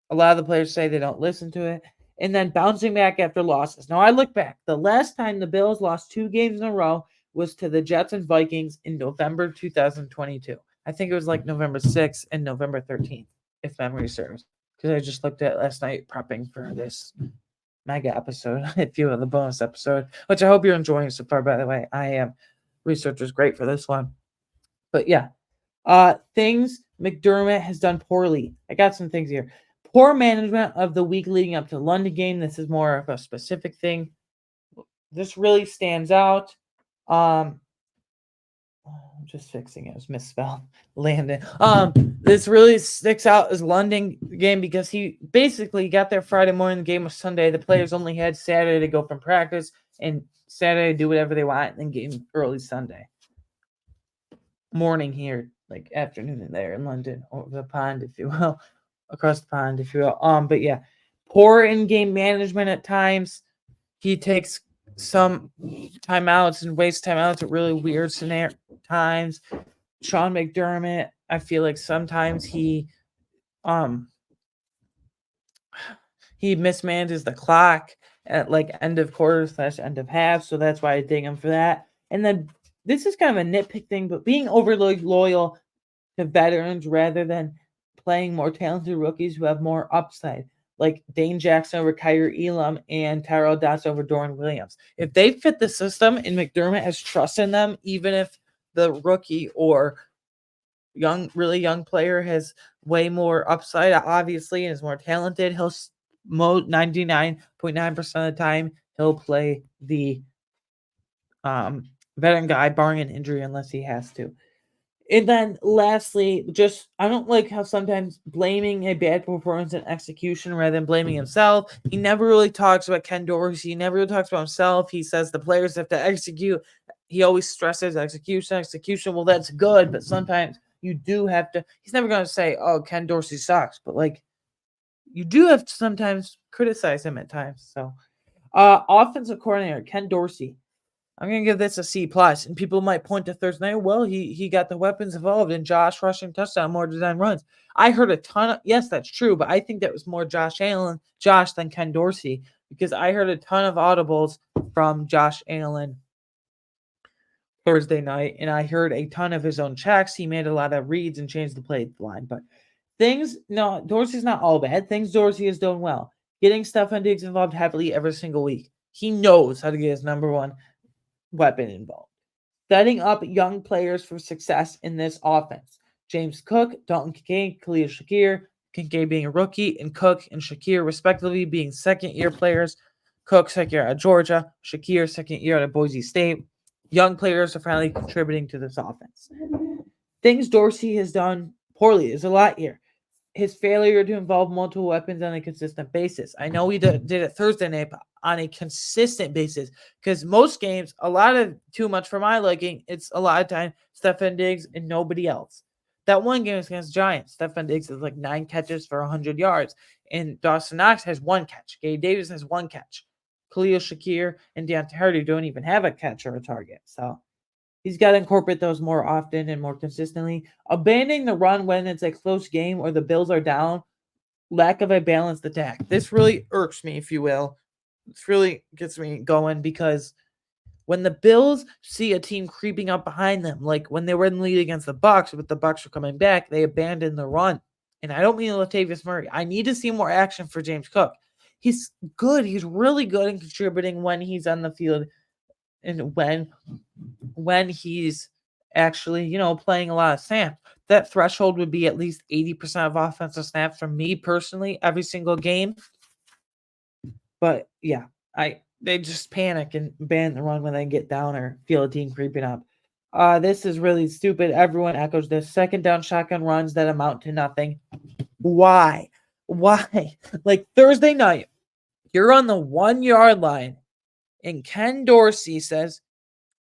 a lot of the players say they don't listen to it. And then bouncing back after losses. Now, I look back. The last time the Bills lost 2 games in a row was to the Jets and Vikings in November 2022. I think it was like November 6th and November 13th, if memory serves. Because I just looked at it last night prepping for this mega episode, if you will, the bonus episode, which I hope you're enjoying so far, by the way. I am. Research was great for this one. But yeah. Things McDermott has done poorly. I got some things here. Poor management of the week leading up to the London game. This is more of a specific thing. This really stands out. Hold I'm just fixing it. It was misspelled. Landon. This really sticks out as London game because he basically got there Friday morning. The game was Sunday. The players only had Saturday to go from practice and Saturday to do whatever they want, and then game early Sunday morning here, like afternoon there in London, over the pond, if you will, across the pond, if you will. But yeah, poor in-game management at times. He takes some timeouts and wastes timeouts at really weird scenario times. Sean McDermott, I feel like sometimes he mismanages the clock at like end of quarter / end of half, so that's why I ding him for that. And then this is kind of a nitpick thing, but being overly loyal to veterans rather than playing more talented rookies who have more upside, like Dane Jackson over Kyrie Elam and Tyrell Dodson over Dorian Williams. If they fit the system and McDermott has trust in them, even if the rookie or really young player has way more upside, obviously, and is more talented, he'll 99.9% of the time he'll play the veteran guy, barring an injury, unless he has to. And then lastly, just I don't like how sometimes blaming a bad performance and execution rather than blaming himself. He never really talks about Ken Dorsey. He never really talks about himself. He says the players have to execute. He always stresses execution. Well, that's good, but sometimes you do have to. He's never going to say, "Oh, Ken Dorsey sucks," but like you do have to sometimes criticize him at times. So, offensive coordinator Ken Dorsey. I'm gonna give this a C plus, and people might point to Thursday night. Well, he got the weapons involved in Josh rushing touchdown, more design runs. I heard a ton of yes, that's true, but I think that was more Josh than Ken Dorsey because I heard a ton of audibles from Josh Allen Thursday night, and I heard a ton of his own checks. He made a lot of reads and changed the play line, but Dorsey's not all bad. Things Dorsey is doing well. Getting Stefon Diggs involved heavily every single week. He knows how to get his number one weapon involved. Setting up young players for success in this offense. James Cook, Dalton Kincaid, Khalil Shakir, Kincaid being a rookie, and Cook and Shakir respectively being second-year players. Cook, second year at Georgia, Shakir, second year at Boise State. Young players are finally contributing to this offense. Things Dorsey has done poorly. There's a lot here. His failure to involve multiple weapons on a consistent basis. I know he did it Thursday night, but on a consistent basis. Because most games, a lot of too much for my liking, it's a lot of time Stefon Diggs and nobody else. That one game is against Giants. Stefon Diggs has like 9 catches for 100 yards. And Dawson Knox has 1 catch. Gabe Davis has 1 catch. Khalil Shakir and Deontay Hardy don't even have a catch or a target. So he's got to incorporate those more often and more consistently. Abandoning the run when it's a close game or the Bills are down. Lack of a balanced attack. This really irks me, if you will. This really gets me going because when the Bills see a team creeping up behind them, like when they were in the lead against the Bucs, but the Bucs were coming back, they abandoned the run. And I don't mean Latavius Murray. I need to see more action for James Cook. He's good. He's really good in contributing when he's on the field and when he's actually, playing a lot of snaps. That threshold would be at least 80% of offensive snaps from me personally every single game. But yeah, they just panic and ban the run when they get down or feel a team creeping up. This is really stupid. Everyone echoes this. Second down shotgun runs that amount to nothing. Why? Like Thursday night, you're on the 1-yard line, and Ken Dorsey says,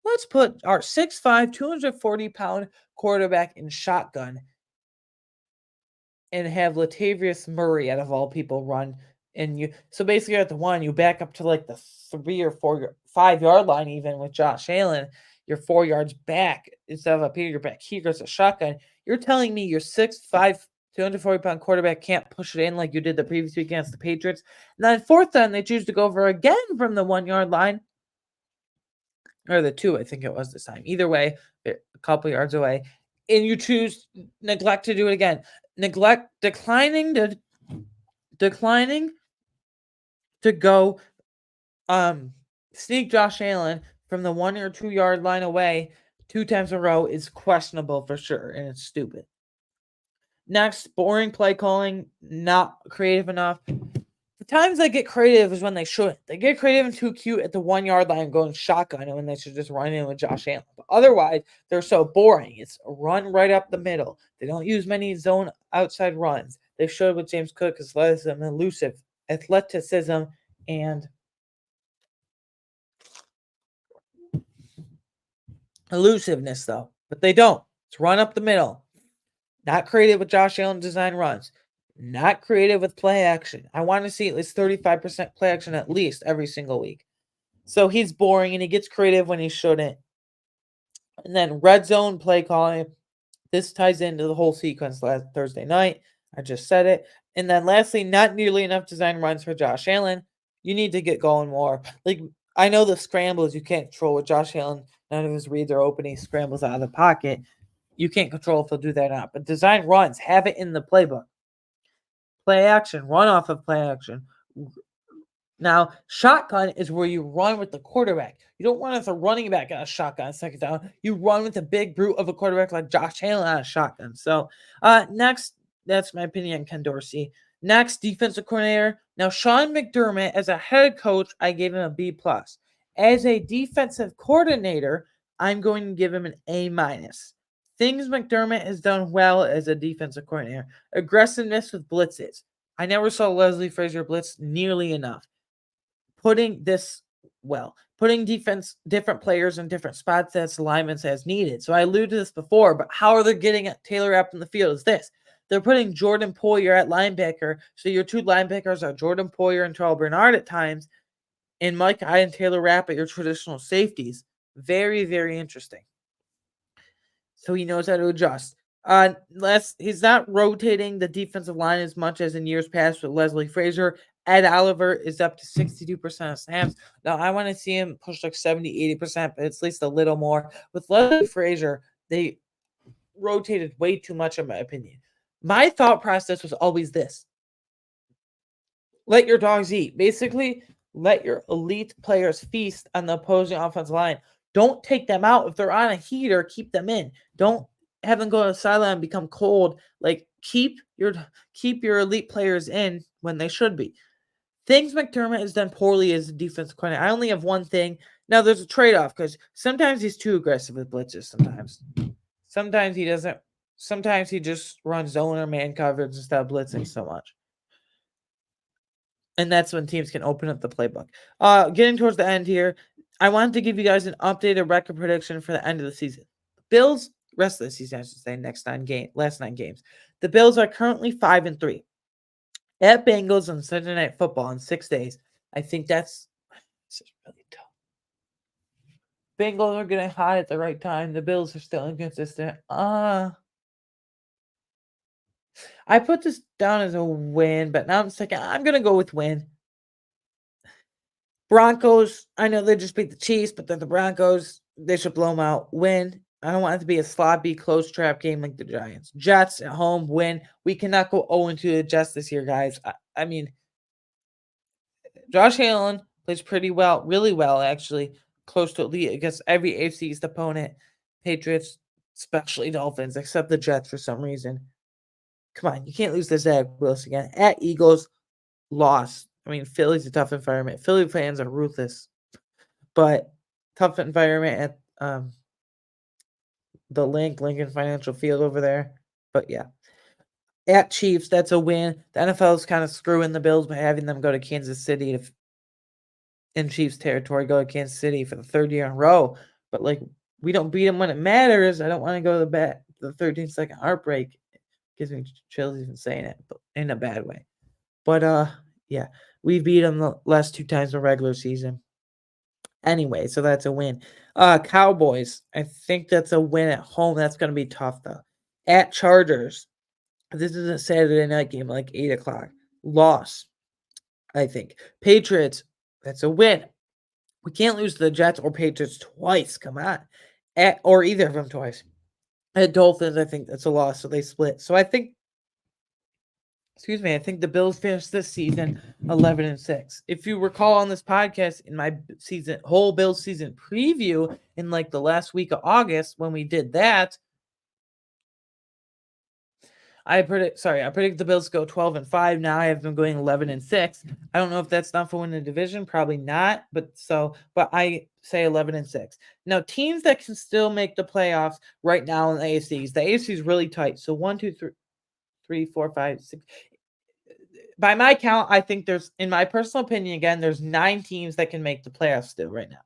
let's put our 6'5", 240-pound quarterback in shotgun and have Latavius Murray, out of all people, run. So basically at the 1, you back up to like the 3 or 4, 5-yard line even with Josh Allen. You're 4 yards back instead of up here. You're back here. It's a shotgun. You're telling me your 6'5", 240-pound quarterback can't push it in like you did the previous week against the Patriots. And then fourth down, they choose to go over again from the 1-yard line. Or the 2, I think it was this time. Either way, a couple yards away. And you neglect to do it again. Declining to go sneak Josh Allen from the 1 or 2 yard line away 2 times in a row is questionable for sure, and it's stupid. Next, boring play calling, not creative enough. The times they get creative is when they shouldn't. They get creative and too cute at the 1 yard line going shotgun, and when they should just run in with Josh Allen. But otherwise, they're so boring. It's a run right up the middle. They don't use many zone outside runs. They showed with James Cook athleticism and elusiveness, though. But they don't. It's run up the middle. Not creative with Josh Allen design runs. Not creative with play action. I want to see at least 35% play action at least every single week. So he's boring and he gets creative when he shouldn't. And then red zone play calling. This ties into the whole sequence last Thursday night. I just said it. And then lastly, not nearly enough design runs for Josh Allen. You need to get going more. Like, I know the scrambles you can't control with Josh Allen. None of his reads are open. He scrambles out of the pocket. You can't control if he'll do that or not. But design runs, have it in the playbook. Play action, run off of play action. Now, shotgun is where you run with the quarterback. You don't run with a running back on a shotgun second down. You run with a big brute of a quarterback like Josh Allen on a shotgun. So, next, that's my opinion on Ken Dorsey. Next, defensive coordinator. Now, Sean McDermott, as a head coach, I gave him a B+. As a defensive coordinator, I'm going to give him an A-. Things McDermott has done well as a defensive coordinator. Aggressiveness with blitzes. I never saw Leslie Frazier blitz nearly enough. Putting different players in different spots as alignments as needed. So I alluded to this before, but how are they getting Taylor Rapp in the field is this. They're putting Jordan Poyer at linebacker. So your two linebackers are Jordan Poyer and Terrell Bernard at times, and Mike Hyde and Taylor Rapp at your traditional safeties. Very, very interesting. So he knows how to adjust. He's not rotating the defensive line as much as in years past with Leslie Frazier. Ed Oliver is up to 62% of snaps. Now, I want to see him push like 70, 80%, but it's at least a little more. With Leslie Frazier, they rotated way too much, in my opinion. My thought process was always this. Let your dogs eat. Basically, let your elite players feast on the opposing offensive line. Don't take them out. If they're on a heater, keep them in. Don't have them go to the sideline and become cold. Like, keep your elite players in when they should be. Things McDermott has done poorly as a defensive coordinator. I only have one thing. Now, there's a trade-off because sometimes he's too aggressive with blitzes. Sometimes he doesn't. Sometimes he just runs zone or man coverage instead of blitzing so much. And that's when teams can open up the playbook. Getting towards the end here, I wanted to give you guys an updated record prediction for the end of the season. Bills, rest of the season, I should say, last 9 games. The Bills are currently 5-3. At Bengals on Sunday Night Football in 6 days. I think this is really tough. Bengals are getting hot at the right time. The Bills are still inconsistent. I put this down as a win, but now I'm thinking I'm going to go with win. Broncos, I know they just beat the Chiefs, but they're the Broncos. They should blow them out. Win. I don't want it to be a sloppy, close trap game like the Giants. Jets at home, win. We cannot go 0-2 the Jets this year, guys. I mean, Josh Allen plays pretty well, really well, actually. Close to elite against every AFC East opponent. Patriots, especially Dolphins, except the Jets for some reason. Come on, you can't lose this Zach Willis again. At Eagles, loss. I mean, Philly's a tough environment. Philly fans are ruthless, but tough environment at the Lincoln Financial Field over there. But yeah, at Chiefs, that's a win. The NFL is kind of screwing the Bills by having them go to Kansas City in Chiefs territory, go to Kansas City for the 3rd year in a row. But like, we don't beat them when it matters. I don't want to go to the 13-second heartbreak. It gives me chills even saying it, but in a bad way. But yeah, we beat them the last 2 times in the regular season. Anyway, so that's a win. Cowboys, I think that's a win at home. That's going to be tough, though. At Chargers, this is a Saturday night game, like 8 o'clock. Loss, I think. Patriots, that's a win. We can't lose to the Jets or Patriots twice. Come on. Or either of them twice. At Dolphins, I think that's a loss, so they split. So I think the Bills finished this season 11-6. If you recall on this podcast in my whole Bills season preview in like the last week of August when we did that, I predict the Bills go 12-5. Now I have them going 11-6. I don't know if that's enough to win the division, probably not, but I say 11-6. Now, teams that can still make the playoffs right now in the AFC is really tight. So 1, 2, 3, 4, 5, 6. By my count, I think in my personal opinion, again, there's 9 teams that can make the playoffs still right now.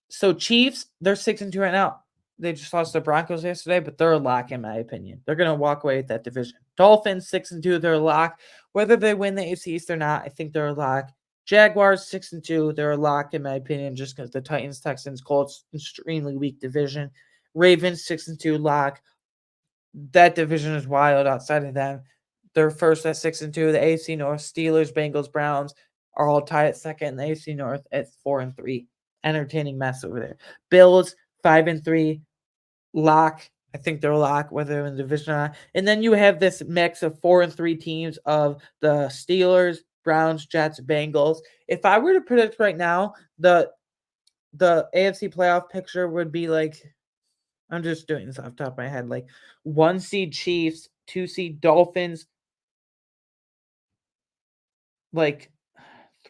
So Chiefs, they're 6-2 right now. They just lost the Broncos yesterday, but they're a lock in my opinion. They're gonna walk away with that division. Dolphins 6-2, they're a lock. Whether they win the AFC East or not, I think they're a lock. Jaguars 6-2, they're a lock in my opinion, just because the Titans, Texans, Colts, extremely weak division. Ravens 6-2 lock. That division is wild outside of them. They're first at 6-2. The AFC North, Steelers, Bengals, Browns are all tied at second. The AFC North at 4-3. Entertaining mess over there. Bills 5-3, lock. I think they're a lock, whether they're in the division or not. And then you have this mix of 4-3 teams of the Steelers, Browns, Jets, Bengals. If I were to predict right now, the AFC playoff picture would be like, I'm just doing this off the top of my head, like 1 seed Chiefs, 2 seed Dolphins, like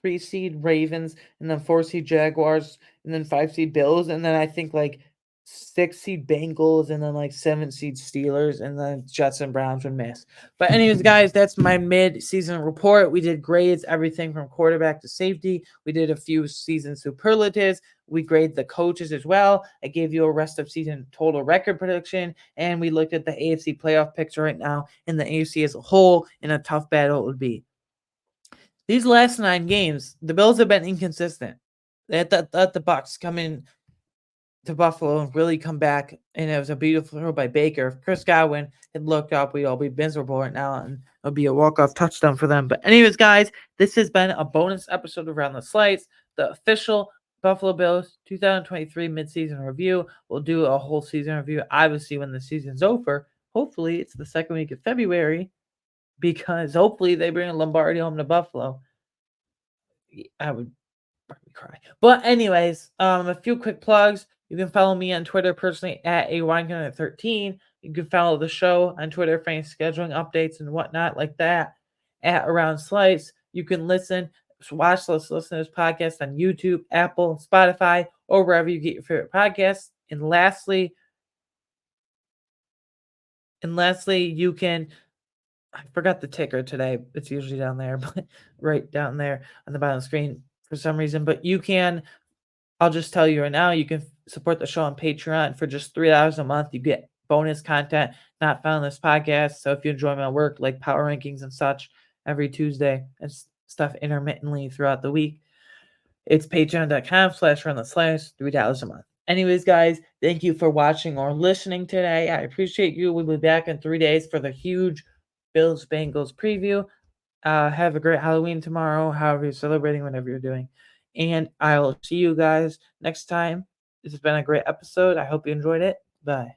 3 seed Ravens, and then 4 seed Jaguars, and then 5 seed Bills, and then I think like 6 seed Bengals, and then like 7 seed Steelers, and then Jets and Browns would miss. But anyways, guys, that's my mid-season report. We did grades, everything from quarterback to safety. We did a few season superlatives. We graded the coaches as well. I gave you a rest of season total record prediction, and we looked at the AFC playoff picture right now and the AFC as a whole in a tough battle it would be. These last 9 games, the Bills have been inconsistent. They let the Bucs come in to Buffalo and really come back, and it was a beautiful throw by Baker. If Chris Godwin had looked up, we'd all be miserable right now, and it would be a walk-off touchdown for them. But anyways, guys, this has been a bonus episode of Around the Slice, the official Buffalo Bills 2023 midseason review. We'll do a whole season review, obviously, when the season's over. Hopefully, it's the second week of February, because hopefully they bring Lombardi home to Buffalo. I would probably cry. But anyways, a few quick plugs. You can follow me on Twitter personally at AWinecon13. You can follow the show on Twitter for any scheduling updates and whatnot like that at Around Slice. You can listen to this podcast on YouTube, Apple, Spotify, or wherever you get your favorite podcasts. And lastly, you can, I forgot the ticker today. It's usually down there, but right down there on the bottom of the screen for some reason. But you can, I'll just tell you right now, you can support the show on Patreon for just $3 a month. You get bonus content not found in this podcast. So if you enjoy my work, like power rankings and such, every Tuesday and stuff intermittently throughout the week, it's patreon.com/runtheslash, $3 a month. Anyways, guys, thank you for watching or listening today. I appreciate you. We'll be back in 3 days for the huge Bills Bengals preview. Have a great Halloween tomorrow, however you're celebrating, whatever you're doing. And I'll see you guys next time. This has been a great episode. I hope you enjoyed it. Bye.